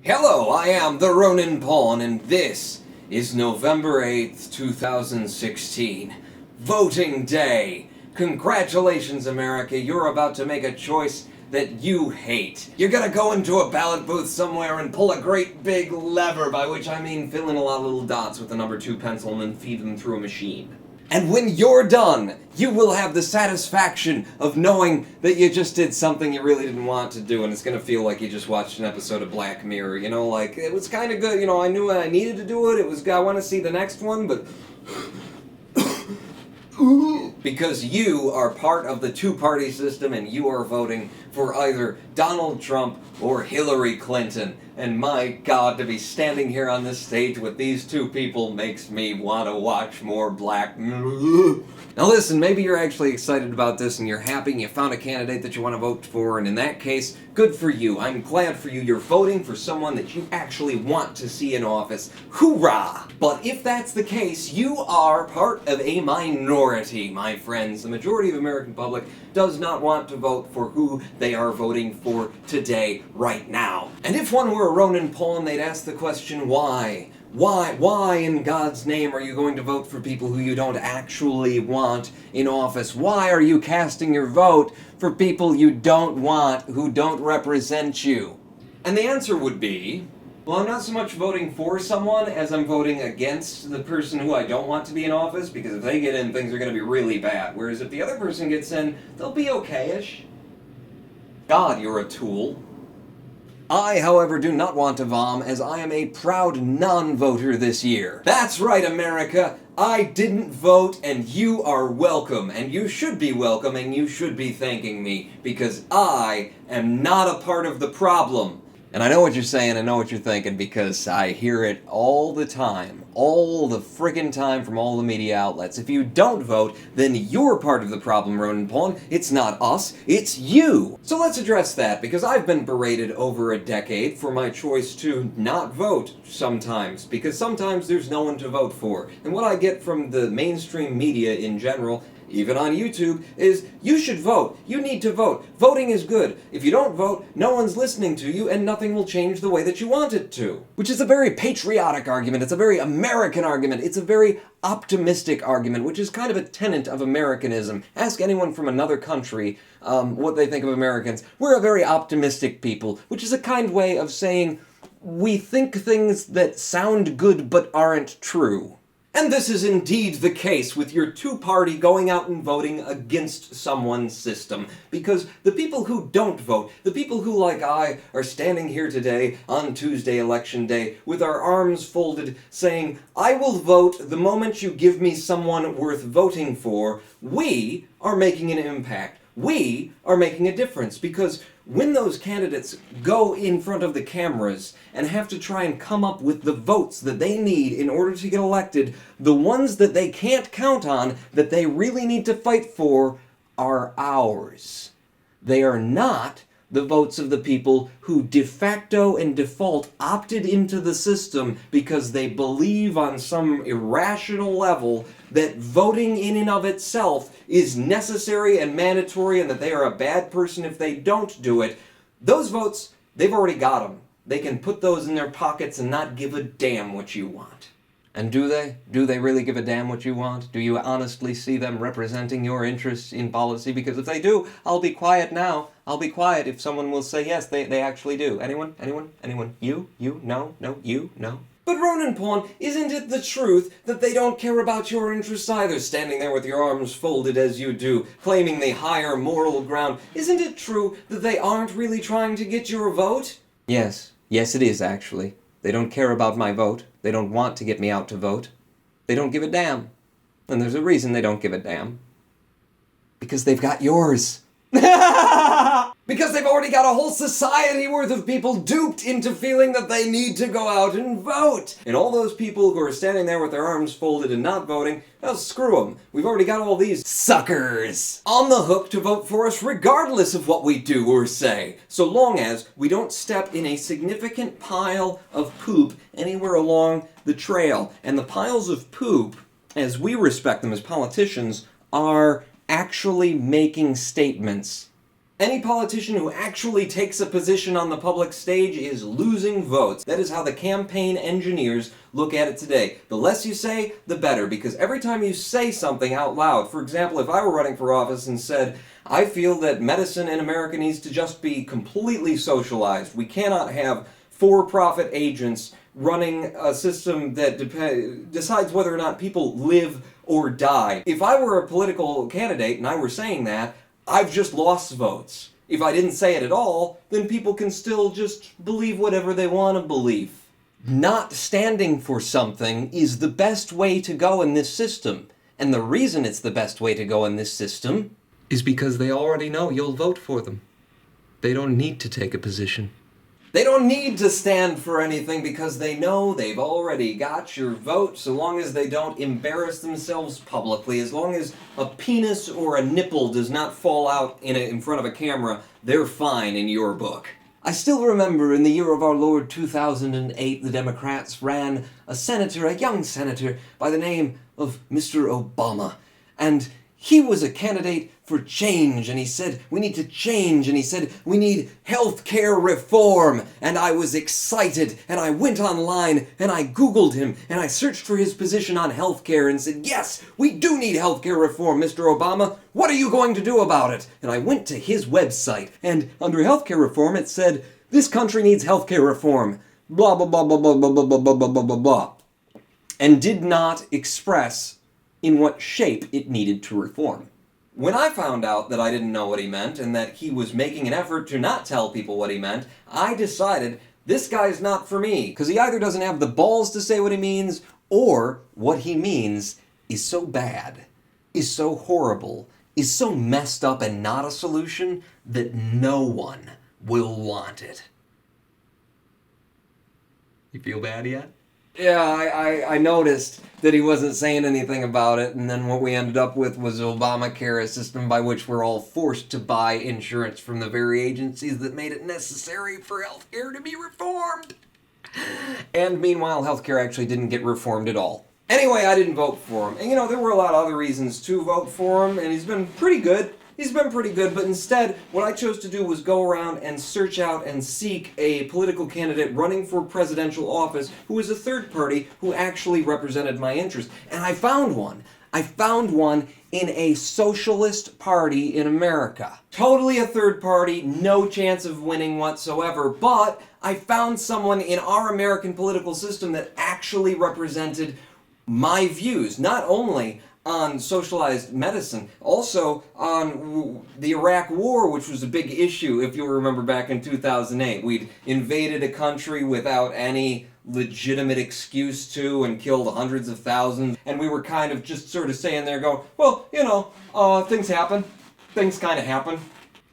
Hello, I am the Ronin Pawn, and this is November 8th, 2016. Voting Day! Congratulations, America, you're about to make a choice that you hate. You're gonna go into a ballot booth somewhere and pull a great big lever, by which I mean fill in a lot of little dots with the number 2 pencil and then feed them through a machine. And when you're done, you will have the satisfaction of knowing that you just did something you really didn't want to do, and it's gonna feel like you just watched an episode of Black Mirror, you know, like, it was kinda good, you know, I knew I needed to do it, I wanna see the next one, but... because you are part of the two-party system and you are voting for either Donald Trump or Hillary Clinton. And my God, to be standing here on this stage with these two people makes me want to watch more Black Mirror. Now listen, maybe you're actually excited about this and you're happy and you found a candidate that you want to vote for, and in that case, good for you. I'm glad for you. You're voting for someone that you actually want to see in office. Hoorah! But if that's the case, you are part of a minority, my friends. The majority of the American public does not want to vote for who they are voting for today, right now. And if one were a Ronin pawn, they'd ask the question, why? Why in God's name are you going to vote for people who you don't actually want in office? Why are you casting your vote for people you don't want, who don't represent you? And the answer would be, well, I'm not so much voting for someone as I'm voting against the person who I don't want to be in office, because if they get in, things are going to be really bad. Whereas if the other person gets in, they'll be okay-ish. God, you're a tool. I, however, do not want to vom, as I am a proud non-voter this year. That's right, America! I didn't vote, and you are welcome, and you should be welcome, and you should be thanking me, because I am not a part of the problem. And I know what you're saying, I know what you're thinking, because I hear it all the time. All the friggin' time from all the media outlets. If you don't vote, then you're part of the problem, Ronin Pawn. It's not us, it's you! So let's address that, because I've been berated over a decade for my choice to not vote sometimes, because sometimes there's no one to vote for. And what I get from the mainstream media in general, even on YouTube, is you should vote. You need to vote. Voting is good. If you don't vote, no one's listening to you and nothing will change the way that you want it to. Which is a very patriotic argument. It's a very American argument. It's a very optimistic argument, which is kind of a tenet of Americanism. Ask anyone from another country what they think of Americans. We're a very optimistic people, which is a kind way of saying we think things that sound good but aren't true. And this is indeed the case with your two-party going out and voting against someone's system. Because the people who don't vote, the people who, like I, are standing here today on Tuesday, Election Day, with our arms folded, saying, I will vote the moment you give me someone worth voting for, we are making an impact. We are making a difference, because when those candidates go in front of the cameras and have to try and come up with the votes that they need in order to get elected, the ones that they can't count on, that they really need to fight for, are ours. They are not the votes of the people who de facto and default opted into the system because they believe on some irrational level that voting in and of itself is necessary and mandatory and that they are a bad person if they don't do it. Those votes, they've already got them. They can put those in their pockets and not give a damn what you want. And do they? Do they really give a damn what you want? Do you honestly see them representing your interests in policy? Because if they do, I'll be quiet now. I'll be quiet if someone will say yes, they actually do. Anyone? Anyone? Anyone? You? You? No? No? You? No? But Ronin Pawn, isn't it the truth that they don't care about your interests either, standing there with your arms folded as you do, claiming the higher moral ground? Isn't it true that they aren't really trying to get your vote? Yes. Yes, it is, actually. They don't care about my vote. They don't want to get me out to vote. They don't give a damn. And there's a reason they don't give a damn. Because they've got yours. Because they've already got a whole society worth of people duped into feeling that they need to go out and vote. And all those people who are standing there with their arms folded and not voting, well, screw them. We've already got all these suckers on the hook to vote for us regardless of what we do or say, so long as we don't step in a significant pile of poop anywhere along the trail. And the piles of poop, as we respect them as politicians, are actually making statements. Any politician who actually takes a position on the public stage is losing votes. That is how the campaign engineers look at it today. The less you say, the better, because every time you say something out loud, for example, if I were running for office and said, I feel that medicine in America needs to just be completely socialized. We cannot have for-profit agents running a system that decides whether or not people live or die. If I were a political candidate and I were saying that, I've just lost votes. If I didn't say it at all, then people can still just believe whatever they want to believe. Not standing for something is the best way to go in this system. And the reason it's the best way to go in this system is because they already know you'll vote for them. They don't need to take a position. They don't need to stand for anything because they know they've already got your vote, so long as they don't embarrass themselves publicly. As long as a penis or a nipple does not fall out in front of a camera, they're fine in your book. I still remember in the year of our Lord 2008, the Democrats ran a young senator by the name of Mr. Obama. And he was a candidate for change, and he said, we need to change, and he said, we need health care reform, and I was excited, and I went online, and I Googled him, and I searched for his position on health care, and said, yes, we do need health care reform, Mr. Obama, what are you going to do about it? And I went to his website, and under health care reform, it said, this country needs health care reform, blah, blah, blah, blah, blah, blah, blah, blah, blah, blah, blah, blah, and did not express in what shape it needed to reform. When I found out that I didn't know what he meant and that he was making an effort to not tell people what he meant, I decided this guy's not for me, because he either doesn't have the balls to say what he means, or what he means is so bad, is so horrible, is so messed up and not a solution that no one will want it. You feel bad yet? Yeah, I noticed that he wasn't saying anything about it, and then what we ended up with was Obamacare, a system by which we're all forced to buy insurance from the very agencies that made it necessary for healthcare to be reformed. And meanwhile, healthcare actually didn't get reformed at all. Anyway, I didn't vote for him. And there were a lot of other reasons to vote for him, and he's been pretty good. But instead, what I chose to do was go around and search out and seek a political candidate running for presidential office who was a third party who actually represented my interests. And I found one. I found one in a socialist party in America. Totally a third party, no chance of winning whatsoever, but I found someone in our American political system that actually represented my views, not only on socialized medicine, also on the Iraq War, which was a big issue, if you'll remember back in 2008. We'd invaded a country without any legitimate excuse to and killed hundreds of thousands, and we were kind of just sort of saying there, going, well, things happen. Things kind of happen.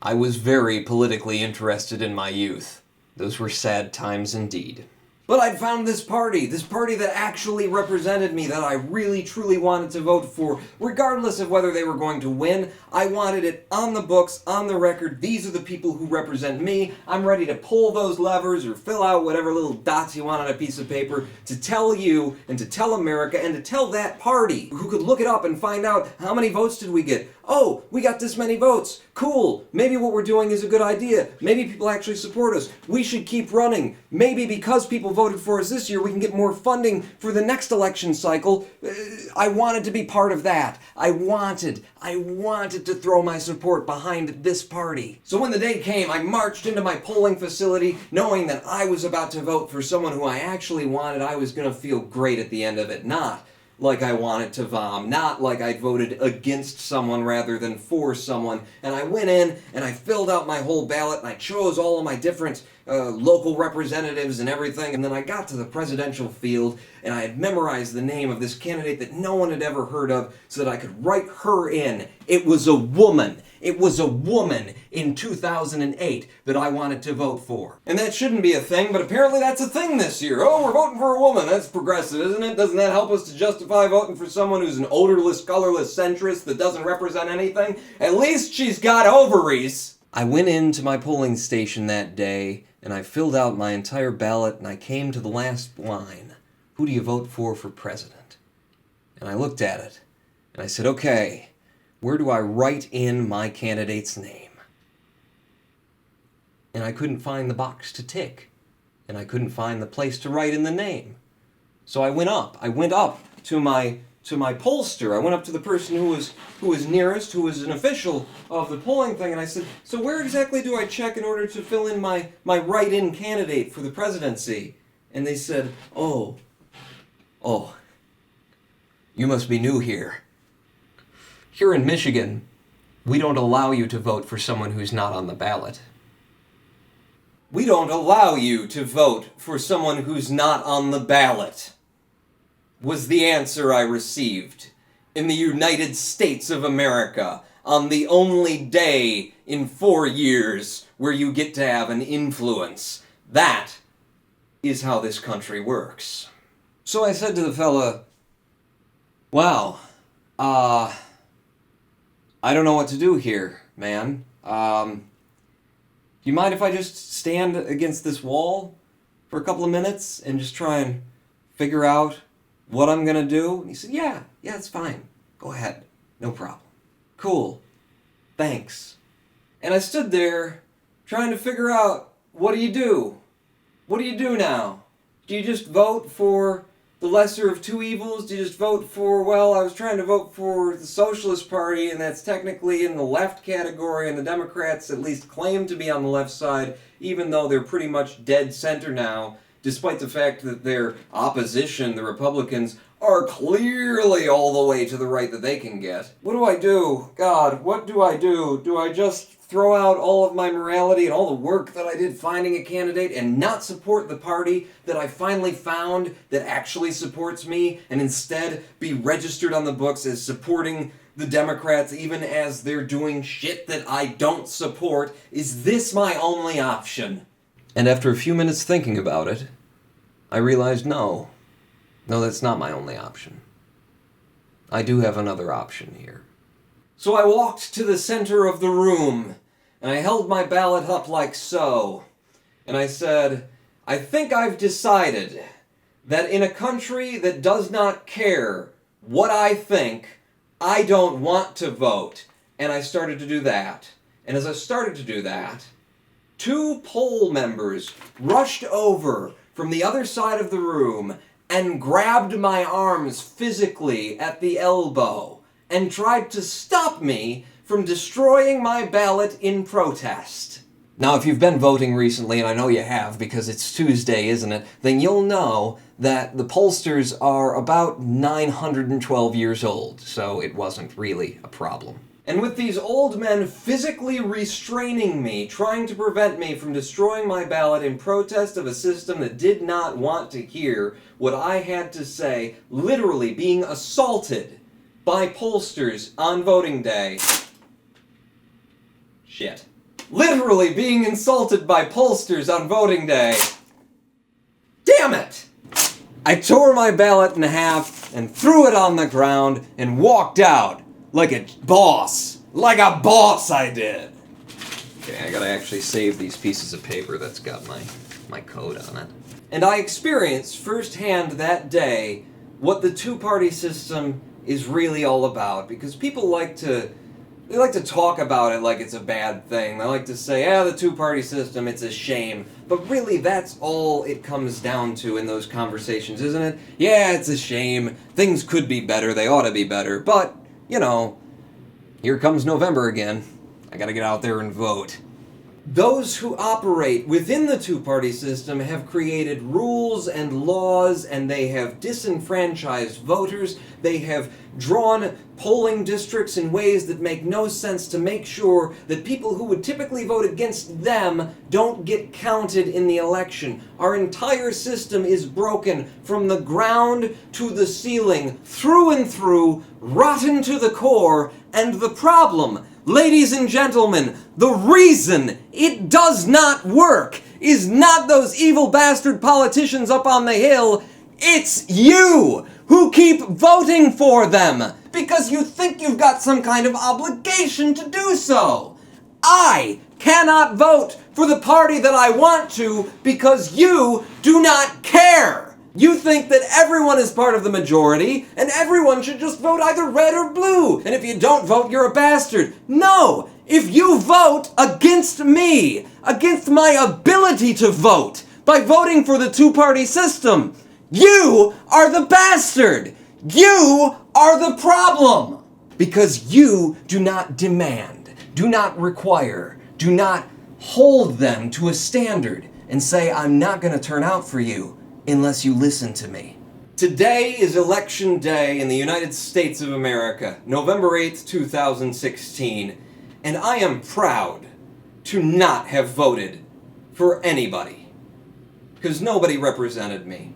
I was very politically interested in my youth. Those were sad times indeed. But I'd found this party that actually represented me, that I really truly wanted to vote for, regardless of whether they were going to win. I wanted it on the books, on the record. These are the people who represent me. I'm ready to pull those levers or fill out whatever little dots you want on a piece of paper to tell you and to tell America and to tell that party, who could look it up and find out how many votes did we get. Oh, we got this many votes. Cool. Maybe what we're doing is a good idea. Maybe people actually support us. We should keep running. Maybe because people voted for us this year, we can get more funding for the next election cycle. I wanted to be part of that. I wanted to throw my support behind this party. So when the day came, I marched into my polling facility knowing that I was about to vote for someone who I actually wanted. I was going to feel great at the end of it. Not like I wanted to vom, not like I'd voted against someone rather than for someone. And I went in and I filled out my whole ballot and I chose all of my different local representatives and everything. And then I got to the presidential field and I had memorized the name of this candidate that no one had ever heard of so that I could write her in. It was a woman. It was a woman in 2008 that I wanted to vote for. And that shouldn't be a thing, but apparently that's a thing this year. Oh, we're voting for a woman. That's progressive, isn't it? Doesn't that help us to justify voting for someone who's an odorless, colorless centrist that doesn't represent anything? At least she's got ovaries. I went into my polling station that day, and I filled out my entire ballot, and I came to the last line. Who do you vote for president? And I looked at it, and I said, okay, where do I write in my candidate's name? and I couldn't find the box to tick, and I couldn't find the place to write in the name. So I went up to my pollster. I went up to the person who was nearest, who was an official of the polling thing, and I said, so where exactly do I check in order to fill in my write-in candidate for the presidency? And they said, oh, you must be new here. Here in Michigan, we don't allow you to vote for someone who's not on the ballot. We don't allow you to vote for someone who's not on the ballot, was the answer I received in the United States of America on the only day in 4 years where you get to have an influence. That is how this country works. So I said to the fella, wow, I don't know what to do here, man. Do you mind if I just stand against this wall for a couple of minutes and just try and figure out what I'm gonna do? And he said, yeah, it's fine. Go ahead. No problem. Cool. Thanks. And I stood there trying to figure out, what do you do? What do you do now? Do you just vote for the lesser of two evils? Do you just vote for, well, I was trying to vote for the Socialist Party, and that's technically in the left category, and the Democrats at least claim to be on the left side, even though they're pretty much dead center now, despite the fact that their opposition, the Republicans, are clearly all the way to the right that they can get. What do I do? God, what do I do? Do I just throw out all of my morality and all the work that I did finding a candidate and not support the party that I finally found that actually supports me, and instead be registered on the books as supporting the Democrats even as they're doing shit that I don't support? Is this my only option? And after a few minutes thinking about it, I realized no, that's not my only option. I do have another option here. So I walked to the center of the room, and I held my ballot up like so, and I said, I think I've decided that in a country that does not care what I think, I don't want to vote. And I started to do that. And as I started to do that, 2 poll members rushed over from the other side of the room and grabbed my arms physically at the elbow and tried to stop me from destroying my ballot in protest. Now, if you've been voting recently, and I know you have because it's Tuesday, isn't it, then you'll know that the pollsters are about 912 years old, so it wasn't really a problem. And with these old men physically restraining me, trying to prevent me from destroying my ballot in protest of a system that did not want to hear what I had to say, literally being assaulted by pollsters on voting day. Shit. Literally being insulted by pollsters on voting day. Damn it! I tore my ballot in half and threw it on the ground and walked out like a boss. Like a boss I did. Okay, I gotta actually save these pieces of paper that's got my code on it. And I experienced firsthand that day what the two-party system is really all about, because people like to talk about it like it's a bad thing. They like to say, the two-party system, it's a shame. But really, that's all it comes down to in those conversations, isn't it? Yeah, it's a shame. Things could be better. They ought to be better. But, here comes November again. I gotta get out there and vote. Those who operate within the two-party system have created rules and laws, and they have disenfranchised voters. They have drawn polling districts in ways that make no sense to make sure that people who would typically vote against them don't get counted in the election. Our entire system is broken from the ground to the ceiling, through and through, rotten to the core, and the problem, ladies and gentlemen, the reason it does not work is not those evil bastard politicians up on the hill. It's you who keep voting for them because you think you've got some kind of obligation to do so. I cannot vote for the party that I want to because you do not care. You think that everyone is part of the majority, and everyone should just vote either red or blue, and if you don't vote, you're a bastard. No! if you vote against me, against my ability to vote, by voting for the two-party system, you are the bastard! You are the problem! Because you do not demand, do not require, do not hold them to a standard and say, I'm not going to turn out for you unless you listen to me. Today is Election Day in the United States of America, November 8th, 2016, and I am proud to not have voted for anybody, because nobody represented me.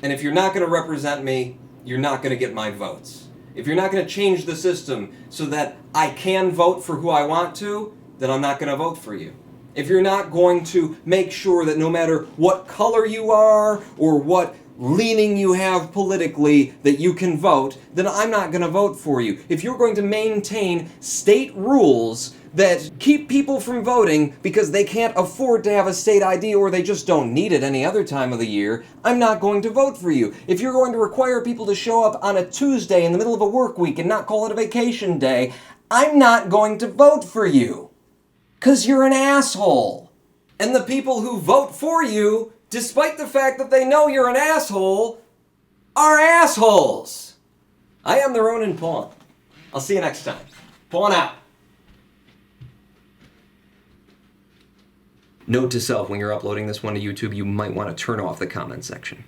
And if you're not going to represent me, you're not going to get my votes. If you're not going to change the system so that I can vote for who I want to, then I'm not going to vote for you. If you're not going to make sure that no matter what color you are or what leaning you have politically that you can vote, then I'm not going to vote for you. If you're going to maintain state rules that keep people from voting because they can't afford to have a state ID or they just don't need it any other time of the year, I'm not going to vote for you. If you're going to require people to show up on a Tuesday in the middle of a work week and not call it a vacation day, I'm not going to vote for you. 'Cause you're an asshole. And the people who vote for you, despite the fact that they know you're an asshole, are assholes. I am the Ronin Pawn. I'll see you next time. Pawn out. Note to self, when you're uploading this one to YouTube, you might want to turn off the comment section.